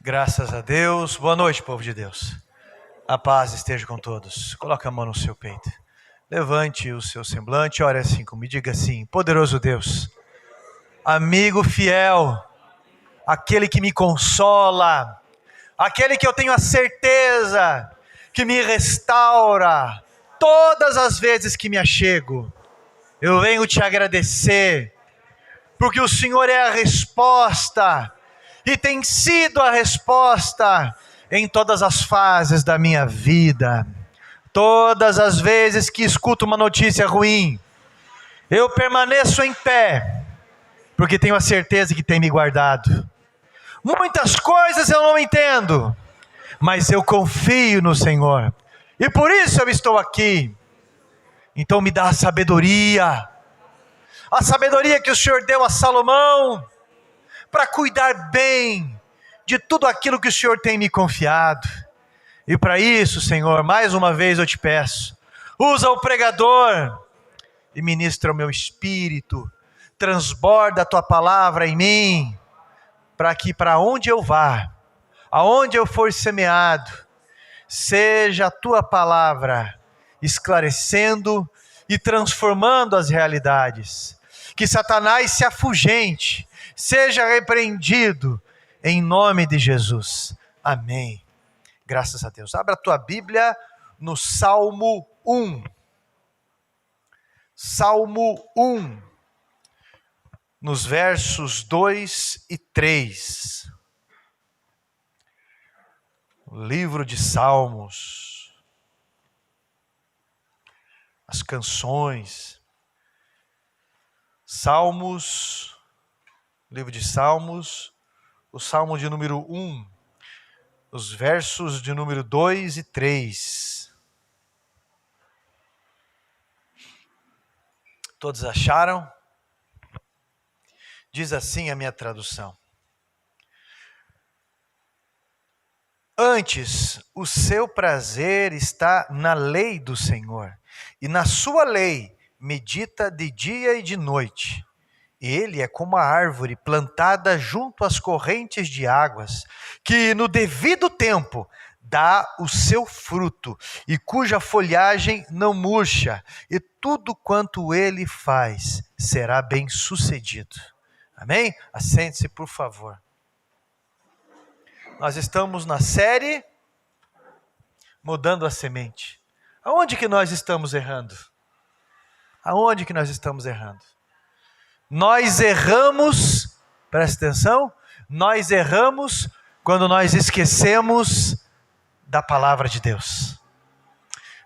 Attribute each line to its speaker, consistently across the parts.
Speaker 1: Graças a Deus. Boa noite, povo de Deus. A paz esteja com todos. Coloque a mão no seu peito. Levante o seu semblante, ore assim comigo, me diga assim: poderoso Deus, amigo fiel, aquele que me consola, aquele que eu tenho a certeza que me restaura todas as vezes que me achego. Eu venho te agradecer, porque o Senhor é a resposta, e tem sido a resposta em todas as fases da minha vida. Todas as vezes que escuto uma notícia ruim, eu permaneço em pé, porque tenho a certeza que tem me guardado. Muitas coisas eu não entendo, mas eu confio no Senhor, e por isso eu estou aqui. Então me dá a sabedoria que o Senhor deu a Salomão, para cuidar bem de tudo aquilo que o Senhor tem me confiado. E para isso, Senhor, mais uma vez eu te peço, usa o pregador e ministra o meu espírito, transborda a tua palavra em mim, para que para onde eu vá, aonde eu for semeado, seja a tua palavra esclarecendo e transformando as realidades. Que Satanás se afugente, seja repreendido, em nome de Jesus. Amém. Graças a Deus. Abra a tua Bíblia no Salmo 1. Salmo 1, nos versos 2 e 3. O livro de Salmos, as canções, Salmos, livro de Salmos, o Salmo de número 1, os versos de número 2 e 3. Todos acharam? Diz assim a minha tradução: antes, o seu prazer está na lei do Senhor, e na sua lei medita de dia e de noite. Ele é como a árvore plantada junto às correntes de águas, que no devido tempo dá o seu fruto, e cuja folhagem não murcha, e tudo quanto ele faz será bem sucedido. Amém? Assente-se, por favor. Nós estamos na série Mudando a Semente. Aonde que nós estamos errando? Aonde que nós estamos errando? Nós erramos, presta atenção, nós erramos quando nós esquecemos da palavra de Deus.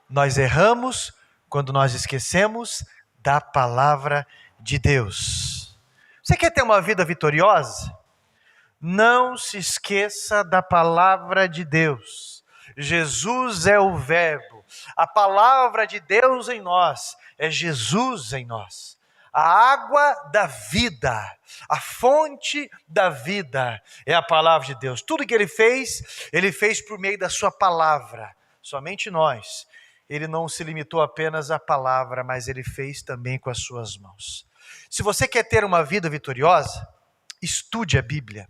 Speaker 1: Nós erramos quando nós esquecemos da palavra de Deus. Você quer ter uma vida vitoriosa? Não se esqueça da palavra de Deus. Jesus é o Verbo. A palavra de Deus em nós é Jesus em nós. A água da vida, a fonte da vida é a palavra de Deus. Tudo que Ele fez por meio da sua palavra. Somente nós. Ele não se limitou apenas à palavra, mas Ele fez também com as suas mãos. Se você quer ter uma vida vitoriosa, estude a Bíblia.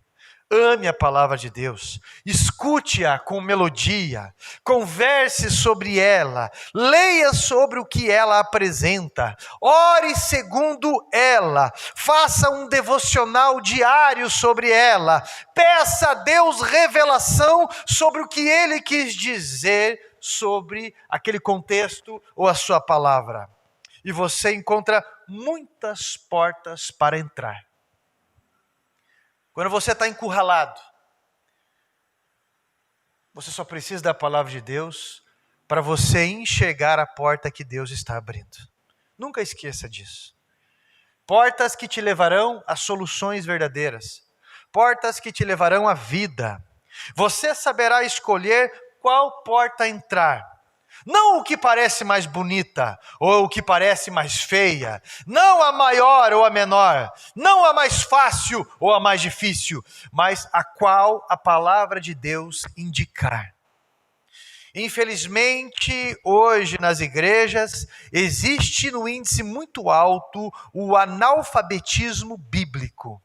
Speaker 1: Ame a palavra de Deus, escute-a com melodia, converse sobre ela, leia sobre o que ela apresenta, ore segundo ela, faça um devocional diário sobre ela, peça a Deus revelação sobre o que Ele quis dizer sobre aquele contexto ou a sua palavra. E você encontra muitas portas para entrar. Quando você está encurralado, você só precisa da palavra de Deus para você enxergar a porta que Deus está abrindo. Nunca esqueça disso. Portas que te levarão a soluções verdadeiras. Portas que te levarão à vida. Você saberá escolher qual porta entrar. Não o que parece mais bonita, ou o que parece mais feia, não a maior ou a menor, não a mais fácil ou a mais difícil, mas a qual a palavra de Deus indicar. Infelizmente, hoje nas igrejas, existe no índice muito alto o analfabetismo bíblico.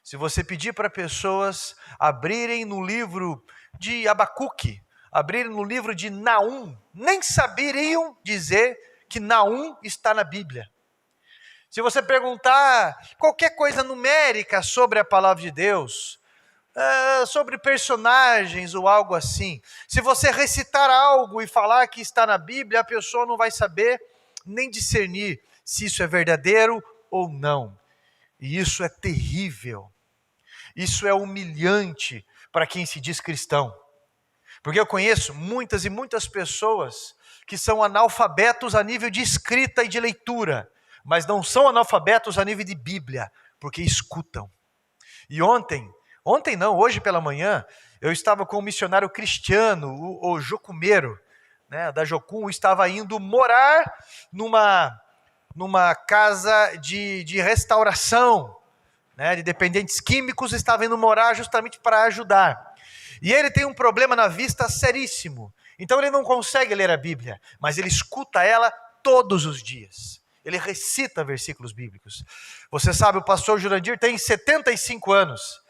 Speaker 1: Se você pedir para pessoas abrirem no livro de Abacuque, abrirem no livro de Naum, nem saberiam dizer que Naum está na Bíblia. Se você perguntar qualquer coisa numérica sobre a palavra de Deus, sobre personagens ou algo assim, se você recitar algo e falar que está na Bíblia, a pessoa não vai saber nem discernir se isso é verdadeiro ou não. E isso é terrível. Isso é humilhante para quem se diz cristão. Porque eu conheço muitas e muitas pessoas que são analfabetos a nível de escrita e de leitura, mas não são analfabetos a nível de Bíblia, porque escutam. E hoje pela manhã, eu estava com um missionário cristiano, o Jocumeiro, né, da Jocum, estava indo morar numa casa de restauração, né, de dependentes químicos, estava indo morar justamente para ajudar. E ele tem um problema na vista seríssimo. Então ele não consegue ler a Bíblia, mas ele escuta ela todos os dias. Ele recita versículos bíblicos. Você sabe, o pastor Jurandir tem 75 anos.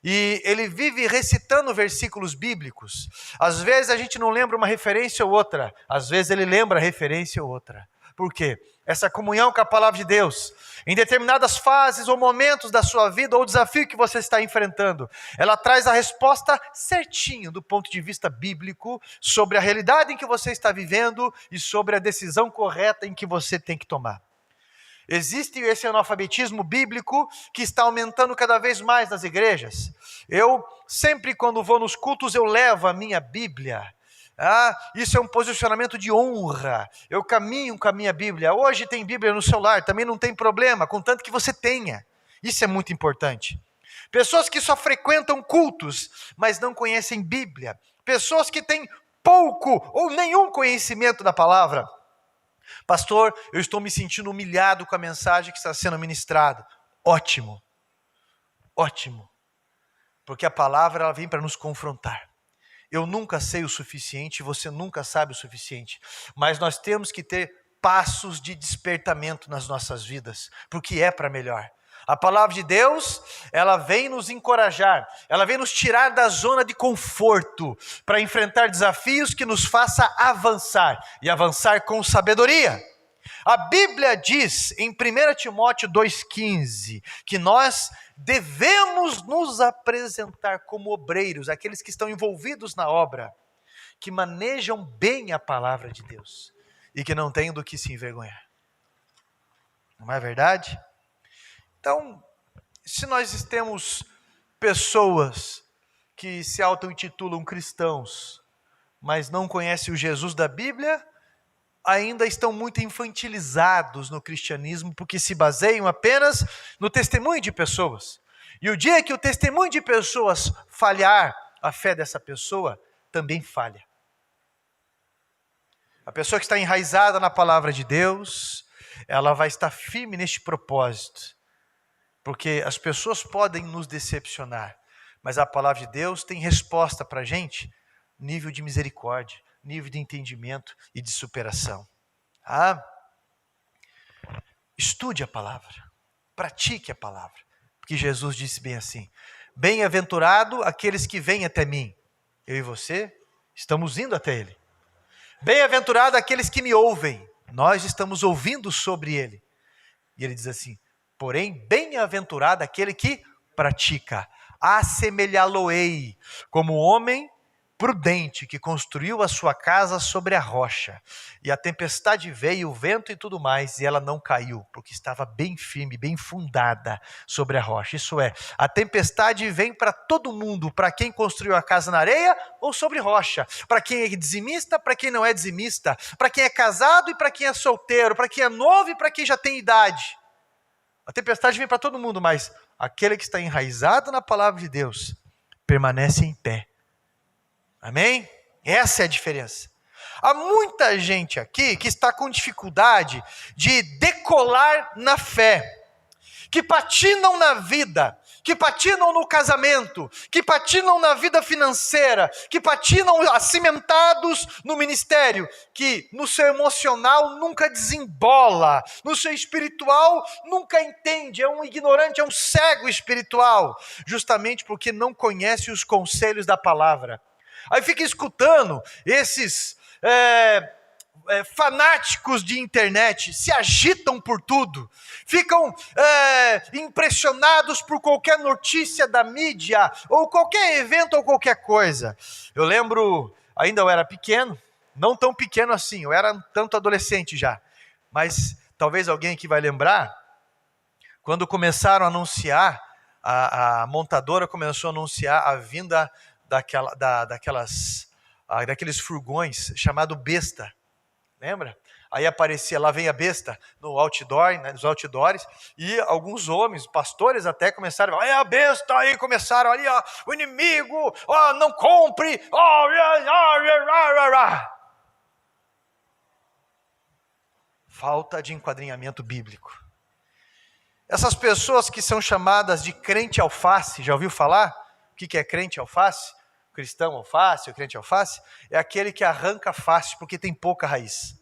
Speaker 1: E ele vive recitando versículos bíblicos. Às vezes a gente não lembra uma referência ou outra. Às vezes ele lembra a referência ou outra. Por quê? Essa comunhão com a palavra de Deus, em determinadas fases ou momentos da sua vida ou desafio que você está enfrentando, ela traz a resposta certinho do ponto de vista bíblico sobre a realidade em que você está vivendo e sobre a decisão correta em que você tem que tomar. Existe esse analfabetismo bíblico que está aumentando cada vez mais nas igrejas. Eu sempre, quando vou nos cultos, eu levo a minha Bíblia. Isso é um posicionamento de honra. Eu caminho com a minha Bíblia. Hoje tem Bíblia no celular, também não tem problema, contanto que você tenha. Isso é muito importante. Pessoas que só frequentam cultos, mas não conhecem Bíblia. Pessoas que têm pouco ou nenhum conhecimento da palavra. Pastor, eu estou me sentindo humilhado com a mensagem que está sendo ministrada. Ótimo. Ótimo. Porque a palavra ela vem para nos confrontar. Eu nunca sei o suficiente, você nunca sabe o suficiente. Mas nós temos que ter passos de despertamento nas nossas vidas, porque é para melhor. A palavra de Deus, ela vem nos encorajar, ela vem nos tirar da zona de conforto, para enfrentar desafios que nos faça avançar, e avançar com sabedoria. A Bíblia diz em 1 Timóteo 2,15, que nós devemos nos apresentar como obreiros, aqueles que estão envolvidos na obra, que manejam bem a palavra de Deus, e que não têm do que se envergonhar. Não é verdade? Então, se nós temos pessoas que se auto-intitulam cristãos, mas não conhecem o Jesus da Bíblia, ainda estão muito infantilizados no cristianismo, porque se baseiam apenas no testemunho de pessoas. E o dia que o testemunho de pessoas falhar, a fé dessa pessoa também falha. A pessoa que está enraizada na palavra de Deus, ela vai estar firme neste propósito. Porque as pessoas podem nos decepcionar, mas a palavra de Deus tem resposta para a gente, nível de misericórdia, nível de entendimento e de superação. Estude a palavra, pratique a palavra, porque Jesus disse bem assim: bem-aventurado aqueles que vêm até mim. Eu e você estamos indo até Ele. Bem-aventurado aqueles que me ouvem, nós estamos ouvindo sobre Ele. E Ele diz assim: porém, bem-aventurado aquele que pratica. Assemelhá-lo-ei como homem prudente que construiu a sua casa sobre a rocha. E a tempestade veio, o vento e tudo mais, e ela não caiu, porque estava bem firme, bem fundada sobre a rocha. Isso é, a tempestade vem para todo mundo, para quem construiu a casa na areia ou sobre rocha, para quem é dizimista, para quem não é dizimista, para quem é casado e para quem é solteiro, para quem é novo e para quem já tem idade. A tempestade vem para todo mundo, mas aquele que está enraizado na palavra de Deus permanece em pé. Amém? Essa é a diferença. Há muita gente aqui que está com dificuldade de decolar na fé, que patinam na vida, que patinam no casamento, que patinam na vida financeira, que patinam acimentados no ministério, que no seu emocional nunca desembola, no seu espiritual nunca entende, é um ignorante, é um cego espiritual, justamente porque não conhece os conselhos da palavra. Aí fica escutando esses fanáticos de internet, se agitam por tudo, ficam impressionados por qualquer notícia da mídia, ou qualquer evento ou qualquer coisa. Eu lembro, ainda eu era pequeno, não tão pequeno assim, eu era tanto adolescente já, mas talvez alguém aqui vai lembrar, quando começaram a anunciar, a montadora começou a anunciar a vinda daqueles furgões chamado Besta. Lembra? Aí aparecia, lá vem a besta, no outdoor, né, nos outdoors, e alguns homens, pastores até começaram, olha a besta aí, começaram ali, ó, o inimigo, ó, não compre, ó, falta de enquadrinhamento bíblico. Essas pessoas que são chamadas de crente alface, já ouviu falar? O que é crente alface? Cristão alface, o crente alface, é aquele que arranca face porque tem pouca raiz.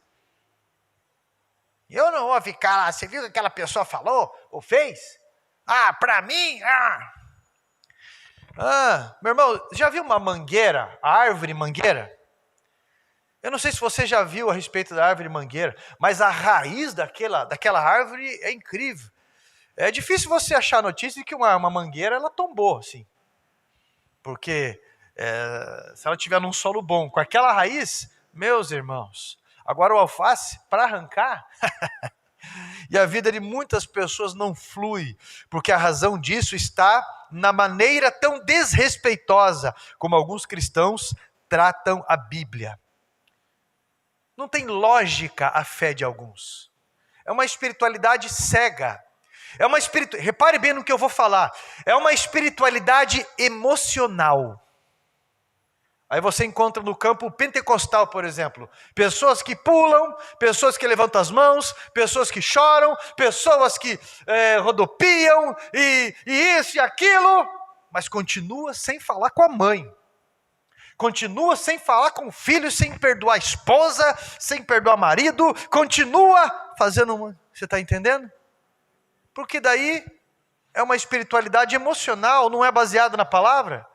Speaker 1: Eu não vou ficar lá, você viu o que aquela pessoa falou ou fez? Para mim, meu irmão, já viu uma mangueira, a árvore mangueira? Eu não sei se você já viu a respeito da árvore mangueira, mas a raiz daquela árvore é incrível. É difícil você achar notícia de que uma mangueira ela tombou, assim. Porque se ela estiver num solo bom, com aquela raiz, meus irmãos, agora o alface, para arrancar, e a vida de muitas pessoas não flui, porque a razão disso está na maneira tão desrespeitosa como alguns cristãos tratam a Bíblia. Não tem lógica a fé de alguns. É uma espiritualidade cega. Repare bem no que eu vou falar. É uma espiritualidade emocional. Aí você encontra no campo pentecostal, por exemplo, pessoas que pulam, pessoas que levantam as mãos, pessoas que choram, pessoas que rodopiam, e isso e aquilo, mas continua sem falar com a mãe, continua sem falar com o filho, sem perdoar a esposa, sem perdoar o marido, continua fazendo você está entendendo? Porque daí é uma espiritualidade emocional, não é baseada na palavra.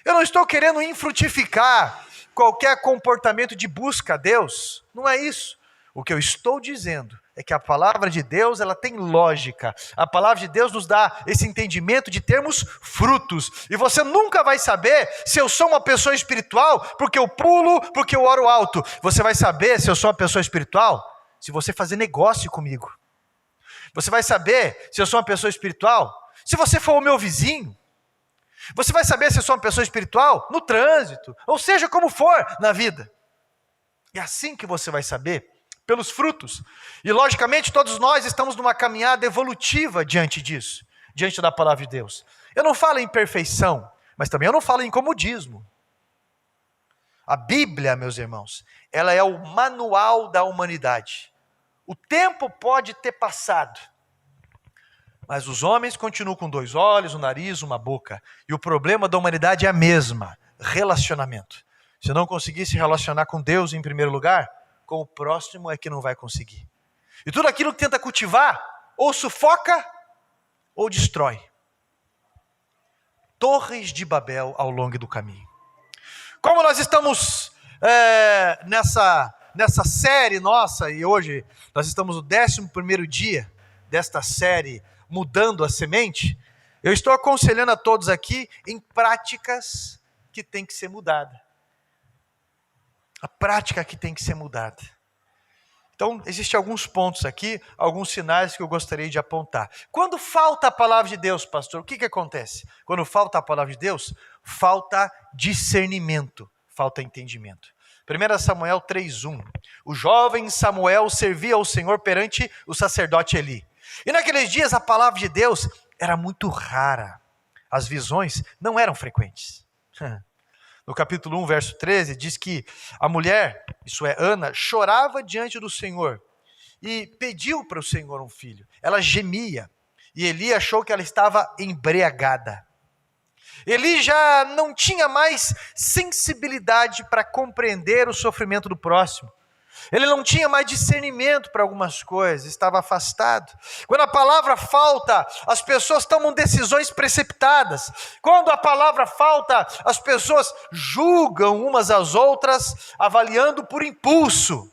Speaker 1: Eu não estou querendo infrutificar qualquer comportamento de busca a Deus, não é isso. O que eu estou dizendo é que a palavra de Deus, ela tem lógica. A palavra de Deus nos dá esse entendimento de termos frutos. E você nunca vai saber se eu sou uma pessoa espiritual porque eu pulo, porque eu oro alto. Você vai saber se eu sou uma pessoa espiritual se você fazer negócio comigo. Você vai saber se eu sou uma pessoa espiritual se você for o meu vizinho. Você vai saber se eu sou uma pessoa espiritual no trânsito, ou seja, como for na vida. É assim que você vai saber, pelos frutos. E logicamente todos nós estamos numa caminhada evolutiva diante disso, diante da palavra de Deus. Eu não falo em perfeição, mas também eu não falo em comodismo. A Bíblia, meus irmãos, ela é o manual da humanidade. O tempo pode ter passado, mas os homens continuam com 2 olhos, um nariz, uma boca. E o problema da humanidade é a mesma, relacionamento. Se não conseguir se relacionar com Deus em primeiro lugar, com o próximo é que não vai conseguir. E tudo aquilo que tenta cultivar, ou sufoca, ou destrói. Torres de Babel ao longo do caminho. Como nós estamos nessa série nossa, e hoje nós estamos no 11º dia desta série, Mudando a Semente, eu estou aconselhando a todos aqui em práticas que tem que ser mudada. A prática que tem que ser mudada. Então, existem alguns pontos aqui, alguns sinais que eu gostaria de apontar. Quando falta a palavra de Deus, pastor, o que acontece? Quando falta a palavra de Deus, falta discernimento, falta entendimento. 1 Samuel 3:1. O jovem Samuel servia ao Senhor perante o sacerdote Eli. E naqueles dias a palavra de Deus era muito rara. As visões não eram frequentes. No capítulo 1, verso 13, diz que a mulher, isso é Ana, chorava diante do Senhor e pediu para o Senhor um filho. Ela gemia. e Eli achou que ela estava embriagada. Eli já não tinha mais sensibilidade para compreender o sofrimento do próximo. Ele não tinha mais discernimento para algumas coisas, estava afastado. Quando a palavra falta, as pessoas tomam decisões precipitadas. Quando a palavra falta, as pessoas julgam umas às outras, avaliando por impulso.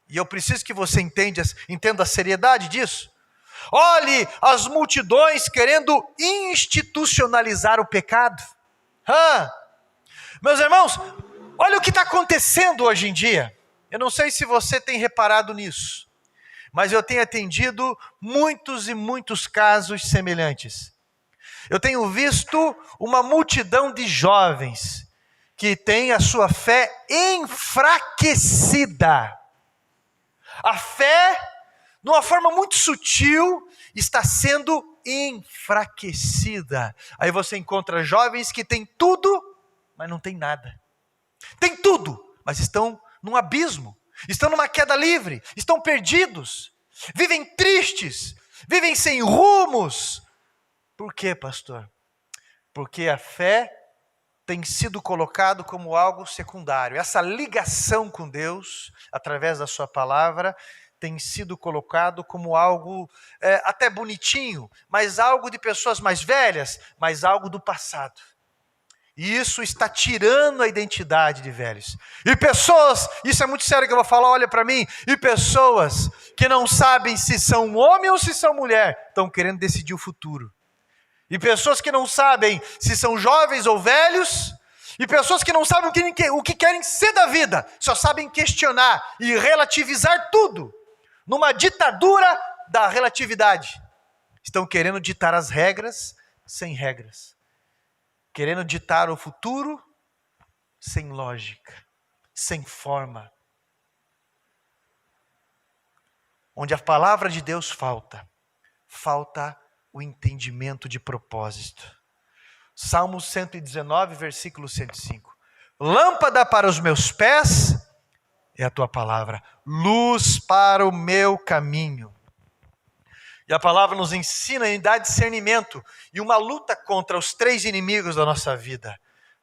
Speaker 1: E eu preciso que você entenda a seriedade disso. Olhe as multidões querendo institucionalizar o pecado. Meus irmãos, olha o que está acontecendo hoje em dia. Eu não sei se você tem reparado nisso, mas eu tenho atendido muitos e muitos casos semelhantes. Eu tenho visto uma multidão de jovens que tem a sua fé enfraquecida. A fé, de uma forma muito sutil, está sendo enfraquecida. Aí você encontra jovens que têm tudo, mas não têm nada. Tem tudo, mas estão num abismo, estão numa queda livre, estão perdidos, vivem tristes, vivem sem rumos. Por quê, pastor? Porque a fé tem sido colocado como algo secundário. Essa ligação com Deus, através da sua palavra, tem sido colocado como algo até bonitinho, mas algo de pessoas mais velhas, mas algo do passado. E isso está tirando a identidade de velhos. E pessoas, isso é muito sério que eu vou falar, olha para mim, e pessoas que não sabem se são homem ou se são mulher, estão querendo decidir o futuro. E pessoas que não sabem se são jovens ou velhos, e pessoas que não sabem o que querem ser da vida, só sabem questionar e relativizar tudo, numa ditadura da relatividade. Estão querendo ditar as regras sem regras. Querendo ditar o futuro sem lógica, sem forma. Onde a palavra de Deus falta o entendimento de propósito. Salmo 119, versículo 105. Lâmpada para os meus pés é a tua palavra, luz para o meu caminho. E a palavra nos ensina a dar discernimento e uma luta contra os 3 inimigos da nossa vida.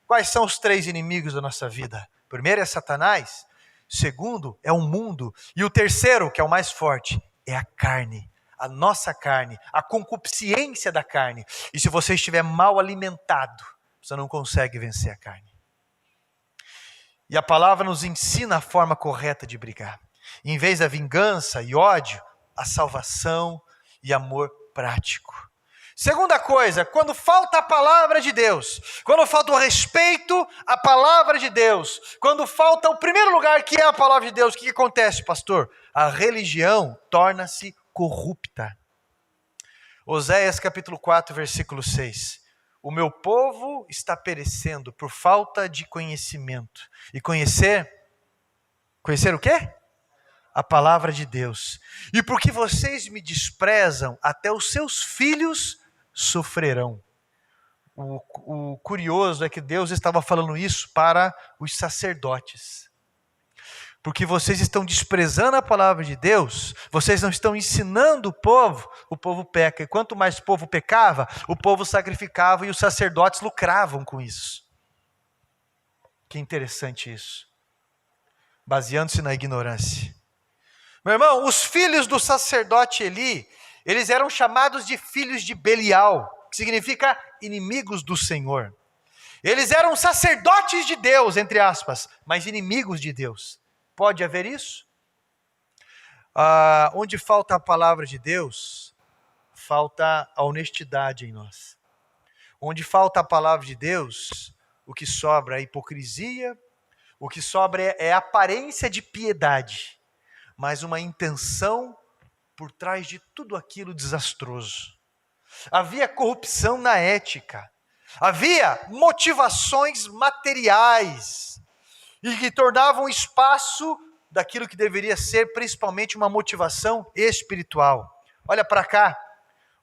Speaker 1: Quais são os 3 inimigos da nossa vida? O primeiro é Satanás, o segundo é o mundo, e o terceiro, que é o mais forte, é a carne, a nossa carne, a concupiscência da carne. E se você estiver mal alimentado, você não consegue vencer a carne. E a palavra nos ensina a forma correta de brigar. Em vez da vingança e ódio, a salvação e amor prático. Segunda coisa, quando falta a palavra de Deus, quando falta o respeito à palavra de Deus, quando falta o primeiro lugar que é a palavra de Deus, o que acontece, pastor? A religião torna-se corrupta. Oséias capítulo 4, versículo 6. O meu povo está perecendo por falta de conhecimento. E conhecer o quê? A palavra de Deus. E porque vocês me desprezam, até os seus filhos sofrerão. O curioso é que Deus estava falando isso para os sacerdotes. Porque vocês estão desprezando a palavra de Deus, vocês não estão ensinando o povo peca. E quanto mais o povo pecava, o povo sacrificava e os sacerdotes lucravam com isso. Que interessante isso. Baseando-se na ignorância. Meu irmão, os filhos do sacerdote Eli, eles eram chamados de filhos de Belial, que significa inimigos do Senhor. Eles eram sacerdotes de Deus, entre aspas, mas inimigos de Deus. Pode haver isso? Onde falta a palavra de Deus, falta a honestidade em nós. Onde falta a palavra de Deus, o que sobra é a hipocrisia, o que sobra é a aparência de piedade, mas uma intenção por trás de tudo aquilo desastroso. Havia corrupção na ética, havia motivações materiais, e que tornavam espaço daquilo que deveria ser principalmente uma motivação espiritual. Olha para cá,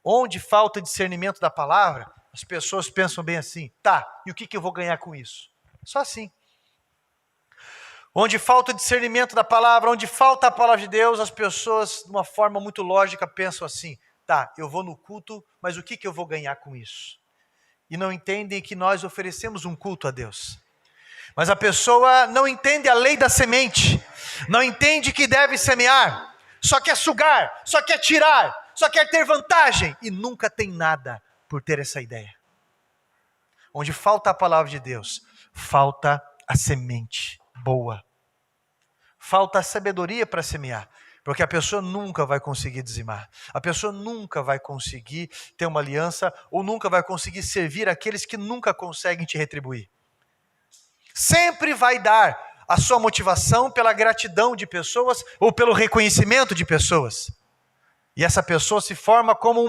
Speaker 1: onde falta discernimento da palavra, as pessoas pensam bem assim, tá, e o que eu vou ganhar com isso? Só assim. Onde falta o discernimento da palavra, onde falta a palavra de Deus, as pessoas, de uma forma muito lógica, pensam assim, Tá, eu vou no culto, mas o que eu vou ganhar com isso? E não entendem que nós oferecemos um culto a Deus. Mas a pessoa não entende a lei da semente, não entende que deve semear, só quer sugar, só quer tirar, só quer ter vantagem e nunca tem nada por ter essa ideia. Onde falta a palavra de Deus, falta a semente boa. Falta a sabedoria para semear, porque a pessoa nunca vai conseguir dizimar. A pessoa nunca vai conseguir ter uma aliança ou nunca vai conseguir servir aqueles que nunca conseguem te retribuir. Sempre vai dar a sua motivação pela gratidão de pessoas ou pelo reconhecimento de pessoas. E essa pessoa se forma como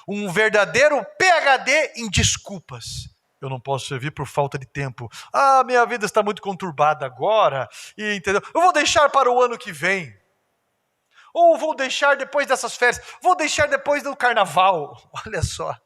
Speaker 1: um verdadeiro PhD em desculpas. Eu não posso servir por falta de tempo. Minha vida está muito conturbada agora. Entendeu? Eu vou deixar para o ano que vem. Ou vou deixar depois dessas férias. Vou deixar depois do carnaval. Olha só.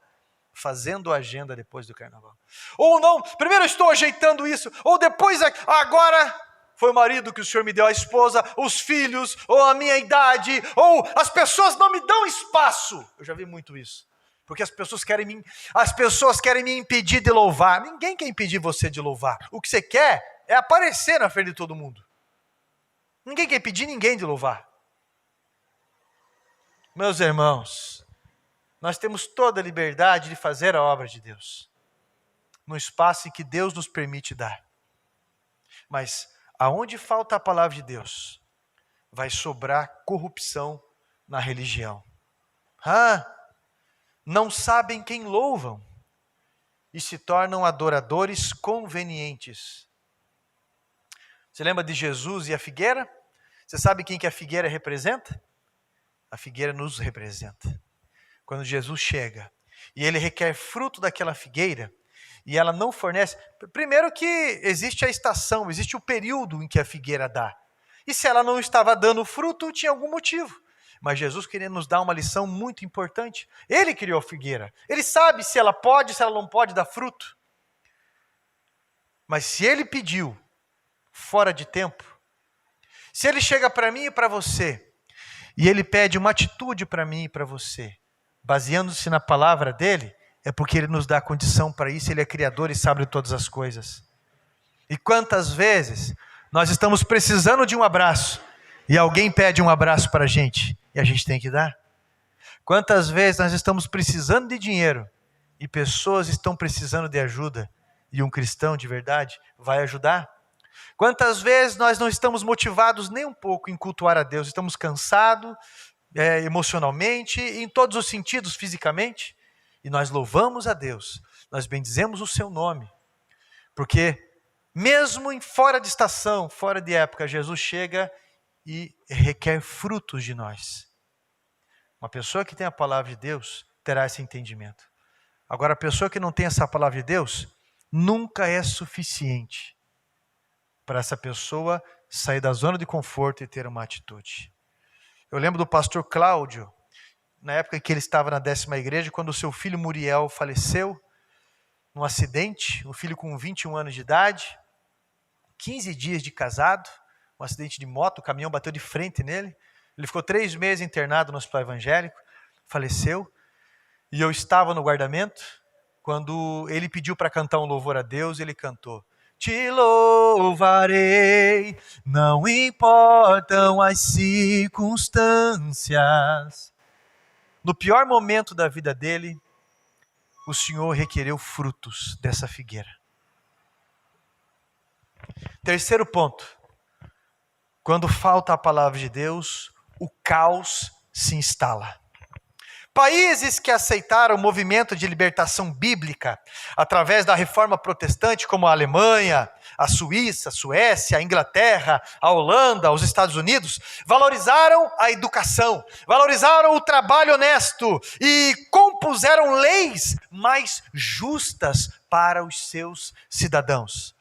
Speaker 1: Fazendo agenda depois do carnaval. Ou não, primeiro eu estou ajeitando isso. Ou depois, agora, foi o marido que o Senhor me deu, a esposa, os filhos, ou a minha idade. Ou as pessoas não me dão espaço. Eu já vi muito isso. Porque as pessoas querem me impedir de louvar. Ninguém quer impedir você de louvar. O que você quer é aparecer na frente de todo mundo. Ninguém quer impedir ninguém de louvar. Meus irmãos, nós temos toda a liberdade de fazer a obra de Deus. No espaço em que Deus nos permite dar. Mas aonde falta a palavra de Deus, vai sobrar corrupção na religião. Não sabem quem louvam e se tornam adoradores convenientes. Você lembra de Jesus e a figueira? Você sabe quem que a figueira representa? A figueira nos representa. Quando Jesus chega e ele requer fruto daquela figueira e ela não fornece, primeiro que existe a estação, existe o período em que a figueira dá. E se ela não estava dando fruto, tinha algum motivo. Mas Jesus queria nos dar uma lição muito importante. Ele criou a figueira. Ele sabe se ela pode, se ela não pode dar fruto. Mas se ele pediu fora de tempo, se ele chega para mim e para você, e ele pede uma atitude para mim e para você, baseando-se na palavra dele, é porque ele nos dá a condição para isso, ele é criador e sabe de todas as coisas. E quantas vezes nós estamos precisando de um abraço, e alguém pede um abraço para a gente, e a gente tem que dar? Quantas vezes nós estamos precisando de dinheiro, e pessoas estão precisando de ajuda, e um cristão de verdade vai ajudar? Quantas vezes nós não estamos motivados nem um pouco em cultuar a Deus, estamos cansados, emocionalmente, em todos os sentidos, fisicamente, e nós louvamos a Deus, nós bendizemos o seu nome, porque mesmo em fora de estação, fora de época, Jesus chega e requer frutos de nós. Uma pessoa que tem a palavra de Deus terá esse entendimento. Agora, a pessoa que não tem essa palavra de Deus, nunca é suficiente para essa pessoa sair da zona de conforto e ter uma atitude. Eu lembro do pastor Cláudio, na época em que ele estava na 10ª igreja, quando o seu filho Muriel faleceu num acidente, um filho com 21 anos de idade, 15 dias de casado, um acidente de moto, o caminhão bateu de frente nele, ele ficou 3 meses internado no hospital evangélico, faleceu, e eu estava no guardamento, quando ele pediu para cantar um louvor a Deus, ele cantou: te louvarei, não importam as circunstâncias. No pior momento da vida dele, o Senhor requereu frutos dessa figueira. Terceiro ponto. Quando falta a palavra de Deus, o caos se instala. Países que aceitaram o movimento de libertação bíblica através da reforma protestante, como a Alemanha, a Suíça, a Suécia, a Inglaterra, a Holanda, os Estados Unidos, valorizaram a educação, valorizaram o trabalho honesto e compuseram leis mais justas para os seus cidadãos.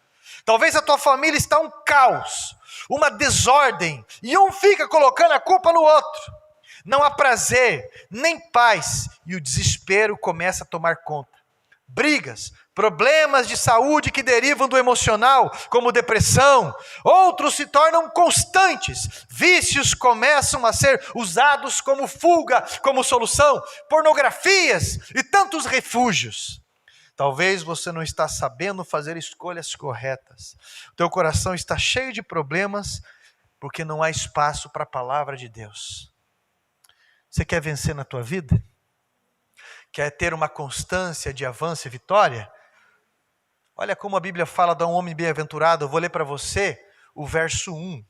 Speaker 1: Talvez a tua família está um caos, uma desordem, e um fica colocando a culpa no outro. Não há prazer, nem paz, e o desespero começa a tomar conta. Brigas, problemas de saúde que derivam do emocional, como depressão. Outros se tornam constantes. Vícios começam a ser usados como fuga, como solução. Pornografias e tantos refúgios. Talvez você não está sabendo fazer escolhas corretas. O teu coração está cheio de problemas porque não há espaço para a palavra de Deus. Você quer vencer na tua vida? Quer ter uma constância de avanço e vitória? Olha como a Bíblia fala de um homem bem-aventurado. Eu vou ler para você o verso 1.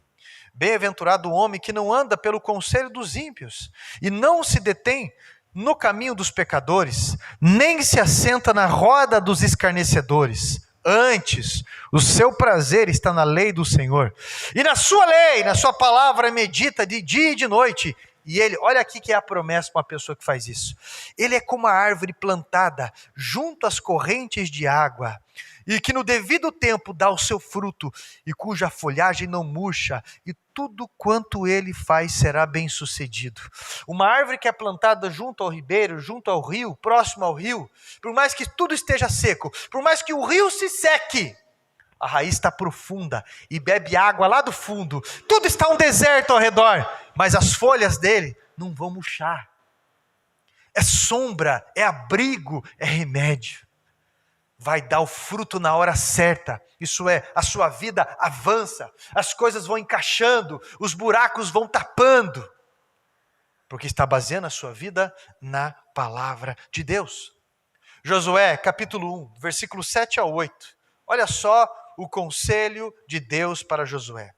Speaker 1: Bem-aventurado o homem que não anda pelo conselho dos ímpios e não se detém no caminho dos pecadores, nem se assenta na roda dos escarnecedores. Antes, o seu prazer está na lei do Senhor. E na sua lei, na sua palavra, medita de dia e de noite. E ele, olha aqui que é a promessa para uma pessoa que faz isso. Ele é como a árvore plantada junto às correntes de água, e que no devido tempo dá o seu fruto, e cuja folhagem não murcha, e tudo quanto ele faz será bem sucedido. Uma árvore que é plantada junto ao ribeiro, junto ao rio, próximo ao rio, por mais que tudo esteja seco, por mais que o rio se seque, a raiz está profunda e bebe água lá do fundo. Tudo está um deserto ao redor, mas as folhas dele não vão murchar. É sombra, é abrigo, é remédio. Vai dar o fruto na hora certa. Isso é, a sua vida avança, as coisas vão encaixando, os buracos vão tapando, porque está baseando a sua vida na palavra de Deus. Josué, capítulo 1, versículo 7 a 8. Olha só o conselho de Deus para Josué.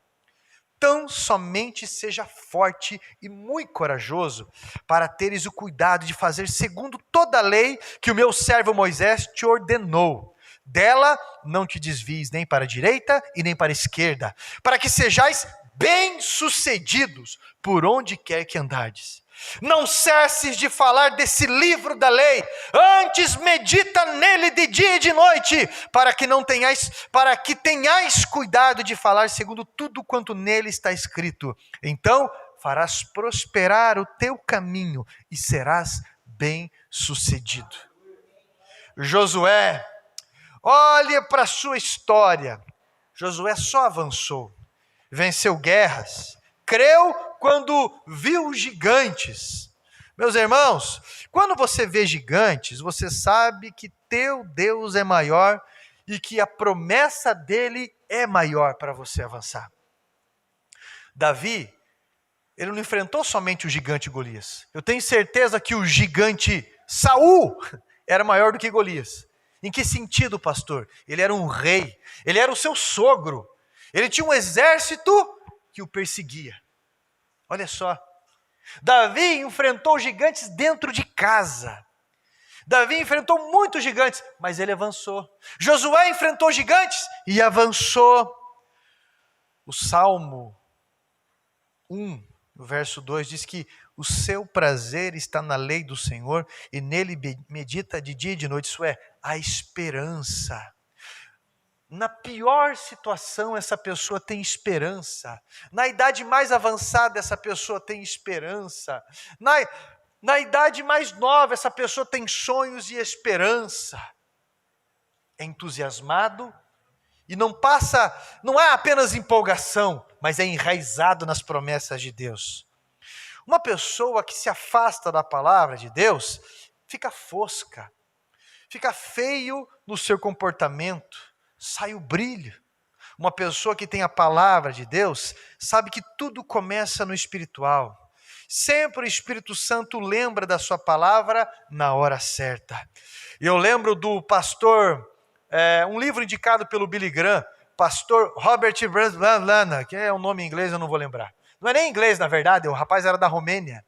Speaker 1: Tão somente seja forte e muito corajoso, para teres o cuidado de fazer segundo toda a lei que o meu servo Moisés te ordenou. Dela não te desvies nem para a direita e nem para a esquerda, para que sejais bem-sucedidos por onde quer que andardes. Não cesses de falar desse livro da lei, antes medita nele de dia e de noite, para que tenhais cuidado de falar segundo tudo quanto nele está escrito. Então farás prosperar o teu caminho e serás bem-sucedido. Josué, olha para a sua história. Josué só avançou, venceu guerras, creu quando viu gigantes. Meus irmãos, quando você vê gigantes, você sabe que teu Deus é maior e que a promessa dele é maior para você avançar. Davi, ele não enfrentou somente o gigante Golias. Eu tenho certeza que o gigante Saul era maior do que Golias. Em que sentido, pastor? Ele era um rei, ele era o seu sogro, ele tinha um exército que o perseguia. Olha só, Davi enfrentou gigantes dentro de casa. Davi enfrentou muitos gigantes, mas ele avançou. Josué enfrentou gigantes e avançou. O Salmo 1, o verso 2, diz que o seu prazer está na lei do Senhor e nele medita de dia e de noite. Isso é, a esperança. Na pior situação, essa pessoa tem esperança. Na idade mais avançada, essa pessoa tem esperança. Na idade mais nova, essa pessoa tem sonhos e esperança. É entusiasmado e não é apenas empolgação, mas é enraizado nas promessas de Deus. Uma pessoa que se afasta da palavra de Deus, fica fosca, fica feio no seu comportamento. Sai o brilho. Uma pessoa que tem a palavra de Deus sabe que tudo começa no espiritual. Sempre o Espírito Santo lembra da sua palavra na hora certa. Eu lembro do pastor, um livro indicado pelo Billy Graham, pastor Robert Brandt, que é um nome em inglês, eu não vou lembrar. Não é nem inglês, na verdade, o rapaz era da Romênia.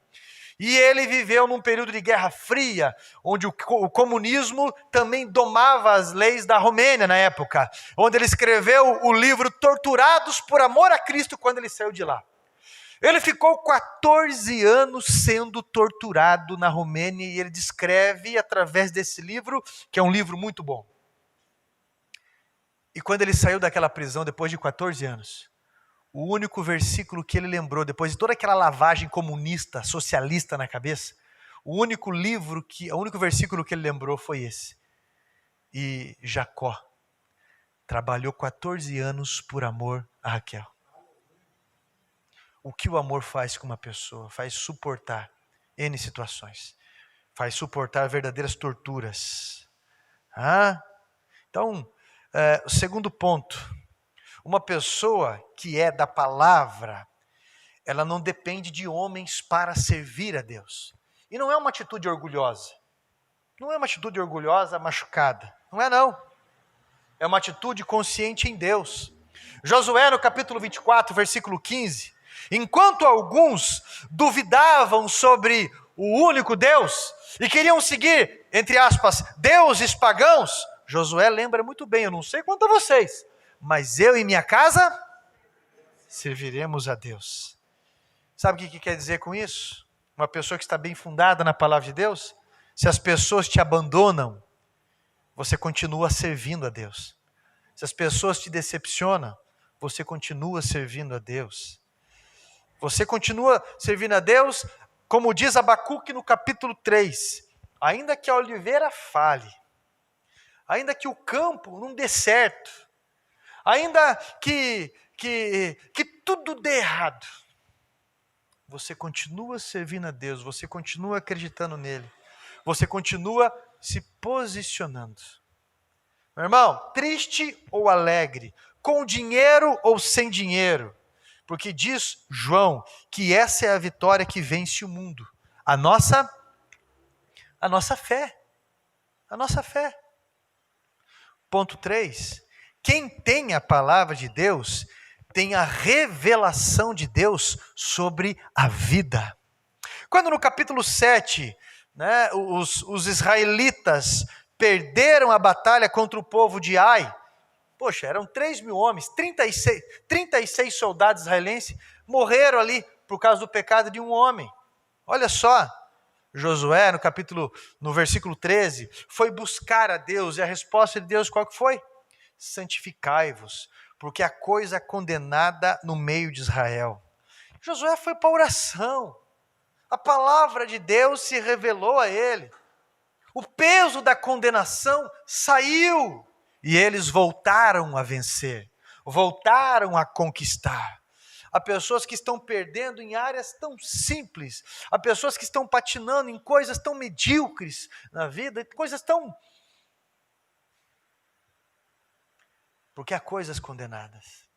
Speaker 1: E ele viveu num período de Guerra Fria, onde o comunismo também domava as leis da Romênia na época, onde ele escreveu o livro Torturados por Amor a Cristo quando ele saiu de lá. Ele ficou 14 anos sendo torturado na Romênia e ele descreve através desse livro, que é um livro muito bom. E quando ele saiu daquela prisão, depois de 14 anos, o único versículo que ele lembrou, depois de toda aquela lavagem comunista, socialista na cabeça, o único versículo que ele lembrou foi esse. E Jacó trabalhou 14 anos por amor a Raquel. O que o amor faz com uma pessoa? Faz suportar N situações. Faz suportar verdadeiras torturas. Então, o segundo ponto. Uma pessoa que é da palavra, ela não depende de homens para servir a Deus. E não é uma atitude orgulhosa. Não é uma atitude orgulhosa machucada. Não é não. É uma atitude consciente em Deus. Josué no capítulo 24, versículo 15. Enquanto alguns duvidavam sobre o único Deus e queriam seguir, entre aspas, deuses pagãos, Josué lembra muito bem, eu não sei quanto a vocês, mas eu e minha casa serviremos a Deus. Sabe o que quer dizer com isso? Uma pessoa que está bem fundada na palavra de Deus, se as pessoas te abandonam, você continua servindo a Deus. Se as pessoas te decepcionam, você continua servindo a Deus. Você continua servindo a Deus, como diz Abacuque no capítulo 3. Ainda que a oliveira fale, ainda que o campo não dê certo, ainda que tudo dê errado, você continua servindo a Deus, você continua acreditando nele, você continua se posicionando. Meu irmão, triste ou alegre, com dinheiro ou sem dinheiro, porque diz João que essa é a vitória que vence o mundo, a nossa fé, a nossa fé. Ponto 3, quem tem a palavra de Deus, tem a revelação de Deus sobre a vida. Quando no capítulo 7, os israelitas perderam a batalha contra o povo de Ai, poxa, eram 3.000 homens, 36 soldados israelenses morreram ali por causa do pecado de um homem. Olha só, Josué no versículo 13, foi buscar a Deus, e a resposta de Deus qual que foi? Santificai-vos, porque a coisa é condenada no meio de Israel. Josué foi para a oração, a palavra de Deus se revelou a ele, o peso da condenação saiu, e eles voltaram a vencer, voltaram a conquistar. Há pessoas que estão perdendo em áreas tão simples, há pessoas que estão patinando em coisas tão medíocres na vida, coisas tão... Porque há coisas condenadas.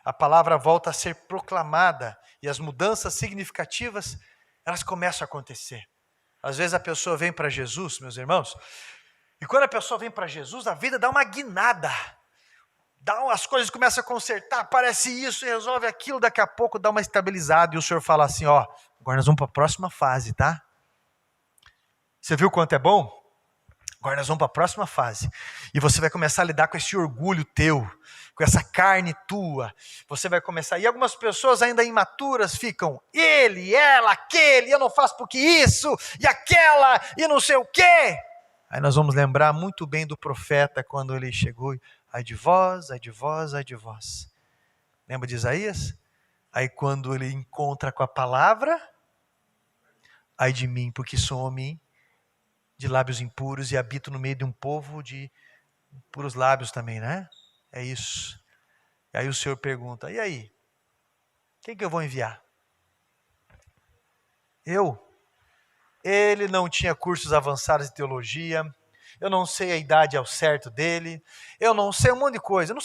Speaker 1: A palavra volta a ser proclamada e as mudanças significativas, elas começam a acontecer. Às vezes a pessoa vem para Jesus, meus irmãos, e quando a pessoa vem para Jesus, a vida dá uma guinada. As coisas começam a consertar, aparece isso e resolve aquilo, daqui a pouco dá uma estabilizada e o Senhor fala assim, agora nós vamos para a próxima fase, tá? Você viu quanto é bom? Agora nós vamos para a próxima fase. E você vai começar a lidar com esse orgulho teu, com essa carne tua. Você vai começar, e algumas pessoas ainda imaturas ficam, ele, ela, aquele, eu não faço porque isso, e aquela, e não sei o quê. Aí nós vamos lembrar muito bem do profeta quando ele chegou, ai de vós, ai de vós, ai de vós. Lembra de Isaías? Aí quando ele encontra com a palavra, ai de mim, porque sou homem de lábios impuros e habito no meio de um povo de puros lábios também, né? É isso. E aí o Senhor pergunta, e aí? Quem que eu vou enviar? Eu? Ele não tinha cursos avançados de teologia, eu não sei a idade ao certo dele, eu não sei um monte de coisa,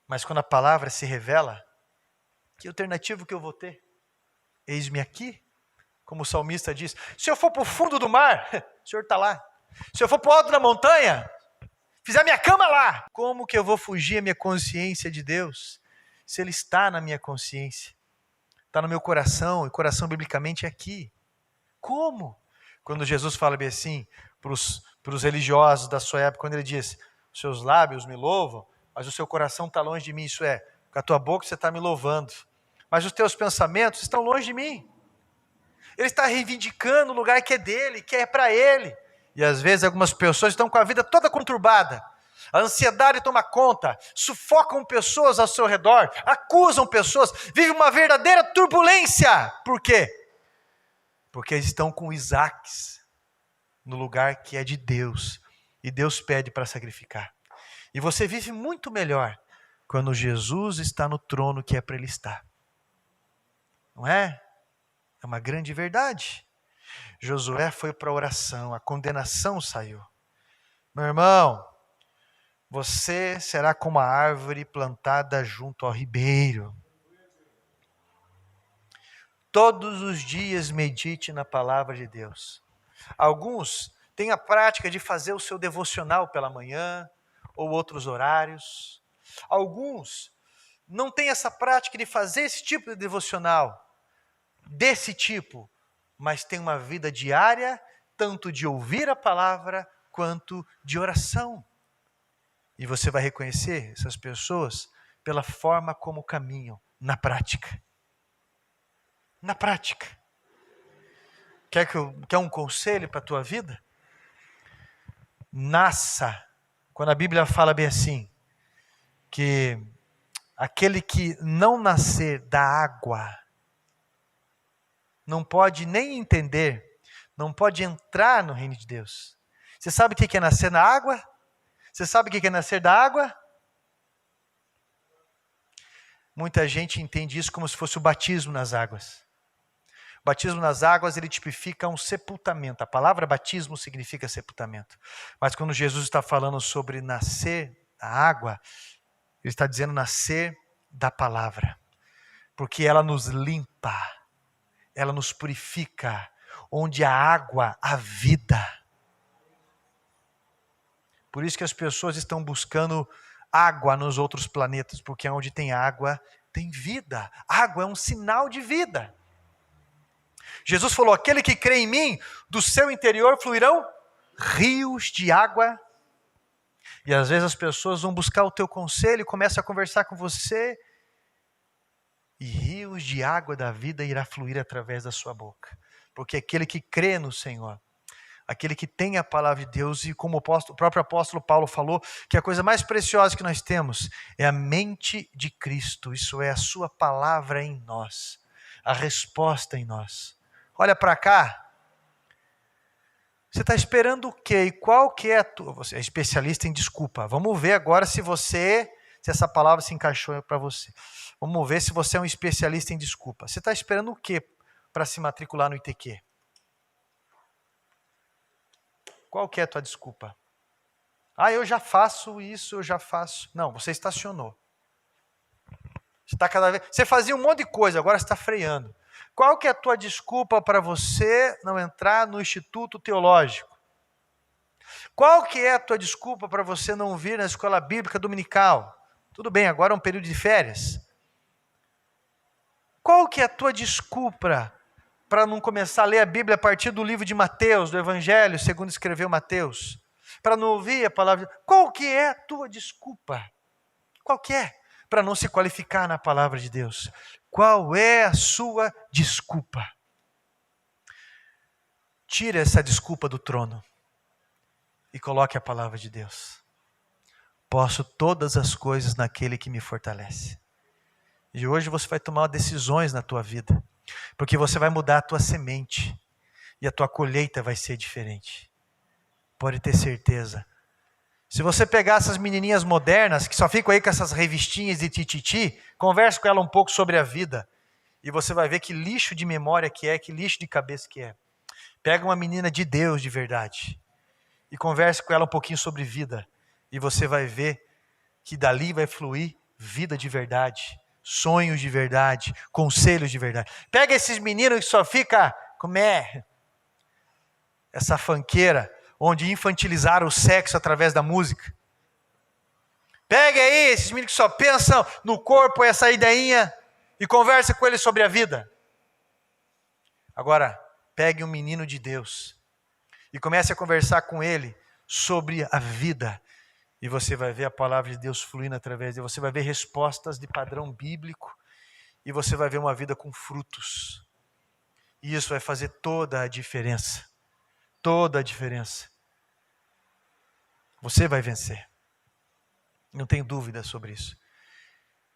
Speaker 1: Mas quando a palavra se revela, que alternativa que eu vou ter? Eis-me aqui, como o salmista diz, se eu for para o fundo do mar, o Senhor está lá. Se eu for para o alto da montanha, fizer minha cama lá. Como que eu vou fugir a minha consciência de Deus, se Ele está na minha consciência? Está no meu coração, e coração biblicamente é aqui. Como? Quando Jesus fala bem assim, para os religiosos da sua época, quando ele diz, os seus lábios me louvam, mas o seu coração está longe de mim, isso é, com a tua boca você está me louvando, mas os teus pensamentos estão longe de mim. Ele está reivindicando o lugar que é dele, que é para ele. E às vezes algumas pessoas estão com a vida toda conturbada, a ansiedade toma conta, sufocam pessoas ao seu redor, acusam pessoas, vivem uma verdadeira turbulência. Por quê? Porque eles estão com Isaques no lugar que é de Deus. E Deus pede para sacrificar. E você vive muito melhor quando Jesus está no trono que é para ele estar. Não é? É uma grande verdade. Josué foi para a oração, a condenação saiu. Meu irmão, você será como a árvore plantada junto ao ribeiro. Todos os dias medite na palavra de Deus. Alguns têm a prática de fazer o seu devocional pela manhã ou outros horários. Alguns não têm essa prática de fazer esse tipo de devocional, desse tipo, mas têm uma vida diária, tanto de ouvir a palavra quanto de oração. E você vai reconhecer essas pessoas pela forma como caminham na prática. Na prática. Quer um conselho para a tua vida? Nasça. Quando a Bíblia fala bem assim, que aquele que não nascer da água não pode nem entender, não pode entrar no reino de Deus. Você sabe o que é nascer na água? Você sabe o que é nascer da água? Muita gente entende isso como se fosse o batismo nas águas. O batismo nas águas, ele tipifica um sepultamento. A palavra batismo significa sepultamento. Mas quando Jesus está falando sobre nascer da água, ele está dizendo nascer da palavra. Porque ela nos limpa, ela nos purifica. Onde a água, a vida. Por isso que as pessoas estão buscando água nos outros planetas, porque onde tem água, tem vida. Água é um sinal de vida. Jesus falou, aquele que crê em mim, do seu interior fluirão rios de água. E às vezes as pessoas vão buscar o teu conselho e começam a conversar com você. E rios de água da vida irá fluir através da sua boca. Porque aquele que crê no Senhor, aquele que tem a palavra de Deus, e como o próprio apóstolo Paulo falou, que a coisa mais preciosa que nós temos é a mente de Cristo, isso é a sua palavra em nós, a resposta em nós. Olha para cá, você está esperando o quê? E qual que é a tua... Você é especialista em desculpa, vamos ver agora se essa palavra se encaixou para você. Vamos ver se você é um especialista em desculpa. Você está esperando o quê para se matricular no ITQ? Qual que é a tua desculpa? Ah, eu já faço isso, eu já faço. Não, você estacionou. Você fazia um monte de coisa, agora você está freando. Qual que é a tua desculpa para você não entrar no Instituto Teológico? Qual que é a tua desculpa para você não vir na escola bíblica dominical? Tudo bem, agora é um período de férias. Qual que é a tua desculpa para não começar a ler a Bíblia a partir do livro de Mateus, do Evangelho, segundo escreveu Mateus? Para não ouvir a palavra. Qual que é a tua desculpa? Qual que é? Para não se qualificar na palavra de Deus. Qual é a sua desculpa? Tire essa desculpa do trono e coloque a palavra de Deus. Posso todas as coisas naquele que me fortalece. E hoje você vai tomar decisões na tua vida, porque você vai mudar a tua semente e a tua colheita vai ser diferente. Pode ter certeza. Se você pegar essas menininhas modernas que só ficam aí com essas revistinhas de tititi, converse com ela um pouco sobre a vida e você vai ver que lixo de memória que é, que lixo de cabeça que é. Pega uma menina de Deus de verdade e converse com ela um pouquinho sobre vida e você vai ver que dali vai fluir vida de verdade, sonhos de verdade, conselhos de verdade. Pega esses meninos que só fica, essa fanqueira, onde infantilizaram o sexo através da música. Pega aí esses meninos que só pensam no corpo, essa ideinha, e conversa com eles sobre a vida. Agora, pegue um menino de Deus e comece a conversar com ele sobre a vida. E você vai ver a palavra de Deus fluindo através dele. Você vai ver respostas de padrão bíblico. E você vai ver uma vida com frutos. E isso vai fazer toda a diferença. Toda a diferença. Você vai vencer. Não tenho dúvida sobre isso.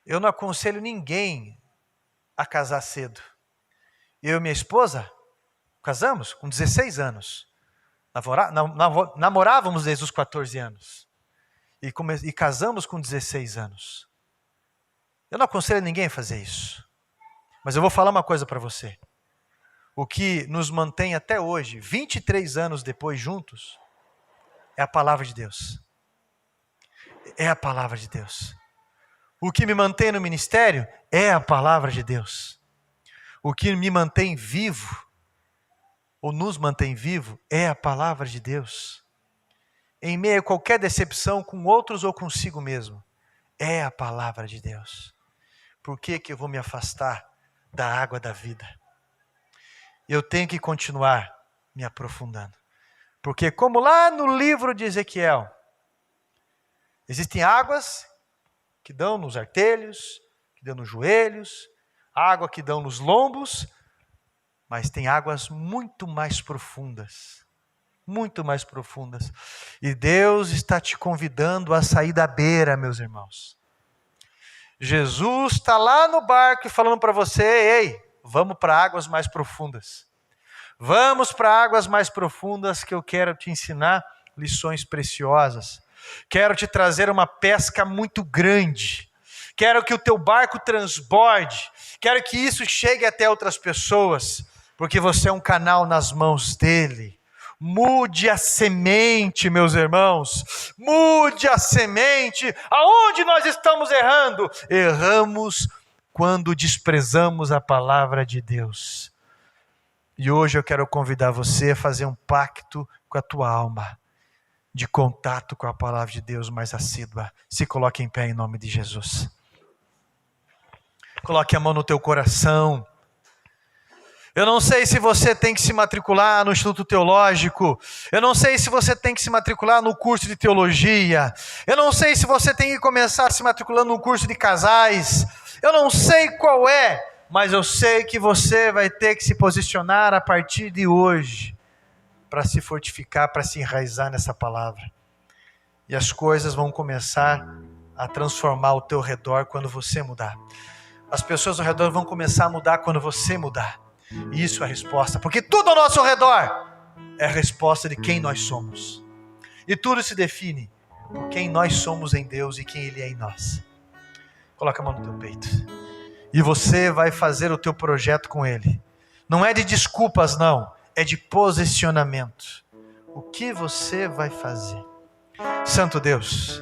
Speaker 1: Eu não aconselho ninguém a casar cedo. Eu e minha esposa casamos com 16 anos. Namorávamos desde os 14 anos. E casamos com 16 anos. Eu não aconselho ninguém a fazer isso. Mas eu vou falar uma coisa para você. O que nos mantém até hoje, 23 anos depois juntos, é a palavra de Deus. É a palavra de Deus. O que me mantém no ministério é a palavra de Deus. O que me mantém vivo, ou nos mantém vivo, é a palavra de Deus. Em meio a qualquer decepção com outros ou consigo mesmo, é a palavra de Deus. Por que eu vou me afastar da água da vida? Eu tenho que continuar me aprofundando. Porque como lá no livro de Ezequiel, existem águas que dão nos artelhos, que dão nos joelhos, água que dão nos lombos, mas tem águas muito mais profundas. Muito mais profundas. E Deus está te convidando a sair da beira, meus irmãos. Jesus está lá no barco e falando para você, ei, vamos para águas mais profundas. Vamos para águas mais profundas que eu quero te ensinar lições preciosas. Quero te trazer uma pesca muito grande. Quero que o teu barco transborde. Quero que isso chegue até outras pessoas, porque você é um canal nas mãos dele. Mude a semente, meus irmãos. Mude a semente. Aonde nós estamos errando? Erramos quando desprezamos a palavra de Deus. E hoje eu quero convidar você a fazer um pacto com a tua alma, de contato com a palavra de Deus mais assídua. Se coloque em pé em nome de Jesus. Coloque a mão no teu coração. Eu não sei se você tem que se matricular no Instituto Teológico. Eu não sei se você tem que se matricular no curso de teologia. Eu não sei se você tem que começar se matriculando no curso de casais. Eu não sei qual é, mas eu sei que você vai ter que se posicionar a partir de hoje para se fortificar, para se enraizar nessa palavra. E as coisas vão começar a transformar ao teu redor quando você mudar. As pessoas ao redor vão começar a mudar quando você mudar. E isso é a resposta, porque tudo ao nosso redor é a resposta de quem nós somos. E tudo se define por quem nós somos em Deus e quem Ele é em nós. Coloca a mão no teu peito. E você vai fazer o teu projeto com Ele. Não é de desculpas, não. É de posicionamento. O que você vai fazer? Santo Deus,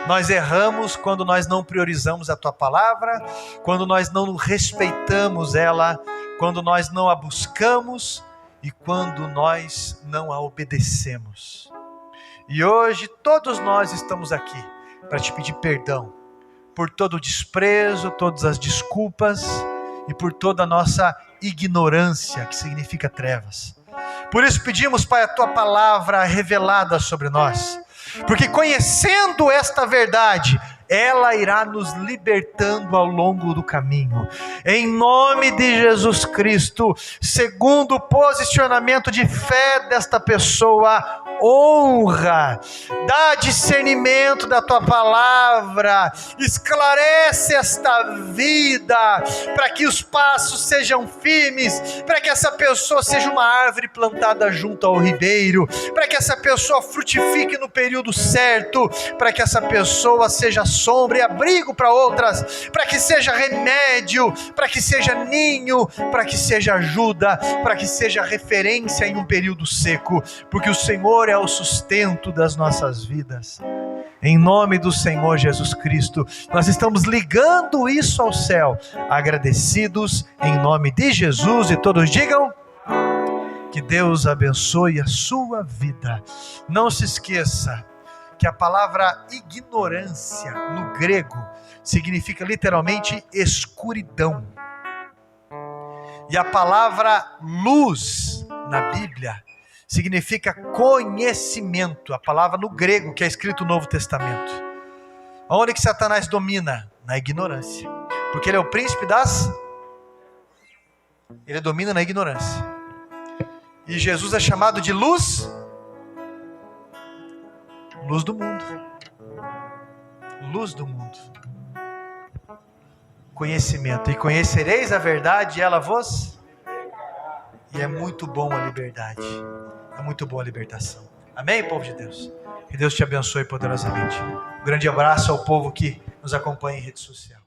Speaker 1: nós erramos quando nós não priorizamos a Tua palavra, quando nós não respeitamos ela, quando nós não a buscamos e quando nós não a obedecemos. E hoje todos nós estamos aqui para te pedir perdão por todo o desprezo, todas as desculpas e por toda a nossa ignorância, que significa trevas. Por isso pedimos, Pai, a Tua palavra revelada sobre nós, porque conhecendo esta verdade, ela irá nos libertando ao longo do caminho. Em nome de Jesus Cristo, segundo o posicionamento de fé desta pessoa, honra, dá discernimento da Tua palavra, esclarece esta vida, para que os passos sejam firmes, para que essa pessoa seja uma árvore plantada junto ao ribeiro, para que essa pessoa frutifique no período certo, para que essa pessoa seja sombra e abrigo para outras, para que seja remédio, para que seja ninho, para que seja ajuda, para que seja referência em um período seco, porque o Senhor é o sustento das nossas vidas. Em nome do Senhor Jesus Cristo, nós estamos ligando isso ao céu, agradecidos em nome de Jesus, e todos digam: que Deus abençoe a sua vida. Não se esqueça que a palavra ignorância no grego significa literalmente escuridão. E a palavra luz na Bíblia significa conhecimento. A palavra no grego que é escrito no Novo Testamento. Onde que Satanás domina? Na ignorância. Porque ele é o príncipe ele domina na ignorância. E Jesus é chamado de luz do mundo. Luz do mundo. Conhecimento. E conhecereis a verdade e ela vos... E é muito bom a liberdade. É muito boa a libertação. Amém, povo de Deus? Que Deus te abençoe poderosamente. Um grande abraço ao povo que nos acompanha em rede social.